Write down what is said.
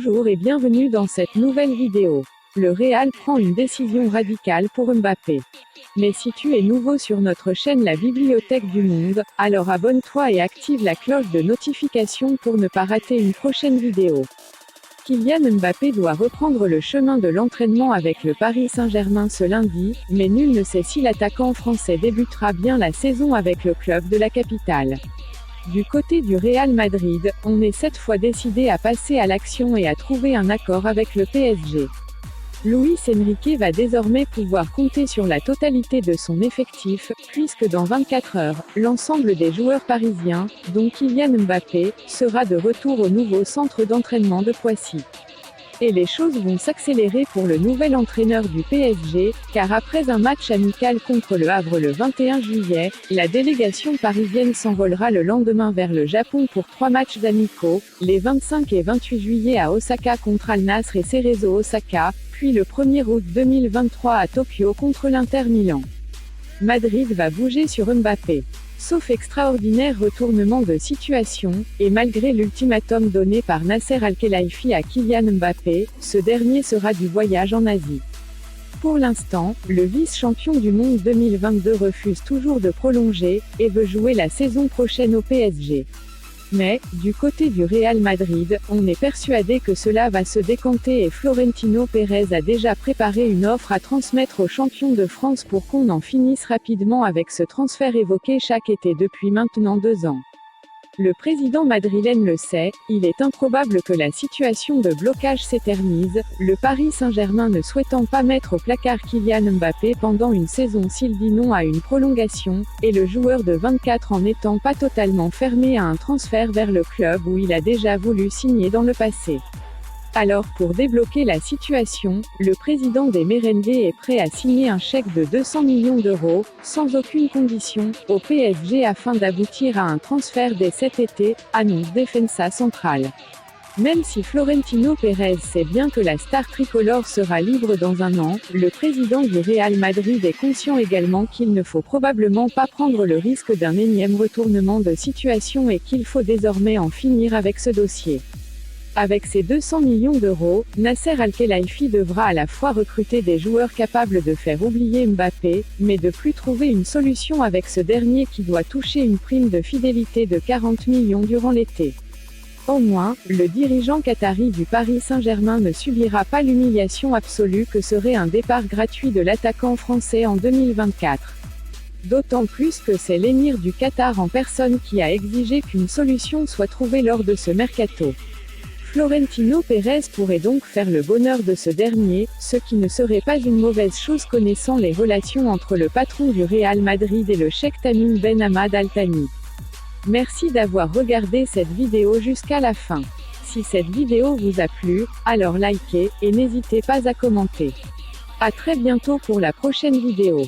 Bonjour et bienvenue dans cette nouvelle vidéo. Le Real prend une décision radicale pour Mbappé. Mais si tu es nouveau sur notre chaîne La Bibliothèque du Monde, alors abonne-toi et active la cloche de notification pour ne pas rater une prochaine vidéo. Kylian Mbappé doit reprendre le chemin de l'entraînement avec le Paris Saint-Germain ce lundi, mais nul ne sait si l'attaquant français débutera bien la saison avec le club de la capitale. Du côté du Real Madrid, on est cette fois décidé à passer à l'action et à trouver un accord avec le PSG. Luis Enrique va désormais pouvoir compter sur la totalité de son effectif, puisque dans 24 heures, l'ensemble des joueurs parisiens, dont Kylian Mbappé, sera de retour au nouveau centre d'entraînement de Poissy. Et les choses vont s'accélérer pour le nouvel entraîneur du PSG, car après un match amical contre le Havre le 21 juillet, la délégation parisienne s'envolera le lendemain vers le Japon pour 3 matchs amicaux, les 25 et 28 juillet à Osaka contre Al Nassr et Cerezo Osaka, puis le 1er août 2023 à Tokyo contre l'Inter Milan. Madrid va bouger sur Mbappé. Sauf extraordinaire retournement de situation, et malgré l'ultimatum donné par Nasser Al-Khelaifi à Kylian Mbappé, ce dernier sera du voyage en Asie. Pour l'instant, le vice-champion du monde 2022 refuse toujours de prolonger, et veut jouer la saison prochaine au PSG. Mais, du côté du Real Madrid, on est persuadé que cela va se décanter et Florentino Pérez a déjà préparé une offre à transmettre aux champions de France pour qu'on en finisse rapidement avec ce transfert évoqué chaque été depuis maintenant 2 ans. Le président madrilène le sait, il est improbable que la situation de blocage s'éternise, le Paris Saint-Germain ne souhaitant pas mettre au placard Kylian Mbappé pendant une saison s'il dit non à une prolongation, et le joueur de 24 ans n'étant pas totalement fermé à un transfert vers le club où il a déjà voulu signer dans le passé. Alors pour débloquer la situation, le président des Merengues est prêt à signer un chèque de 200 millions d'euros, sans aucune condition, au PSG afin d'aboutir à un transfert dès cet été, annonce Defensa Central. Même si Florentino Pérez sait bien que la star tricolore sera libre dans un an, le président du Real Madrid est conscient également qu'il ne faut probablement pas prendre le risque d'un énième retournement de situation et qu'il faut désormais en finir avec ce dossier. Avec ces 200 millions d'euros, Nasser Al-Khelaifi devra à la fois recruter des joueurs capables de faire oublier Mbappé, mais de plus trouver une solution avec ce dernier qui doit toucher une prime de fidélité de 40 millions durant l'été. Au moins, le dirigeant qatari du Paris Saint-Germain ne subira pas l'humiliation absolue que serait un départ gratuit de l'attaquant français en 2024. D'autant plus que c'est l'émir du Qatar en personne qui a exigé qu'une solution soit trouvée lors de ce mercato. Florentino Pérez pourrait donc faire le bonheur de ce dernier, ce qui ne serait pas une mauvaise chose connaissant les relations entre le patron du Real Madrid et le cheikh Tamim Ben Hamad Al Thani. Merci d'avoir regardé cette vidéo jusqu'à la fin. Si cette vidéo vous a plu, alors likez, et n'hésitez pas à commenter. À très bientôt pour la prochaine vidéo.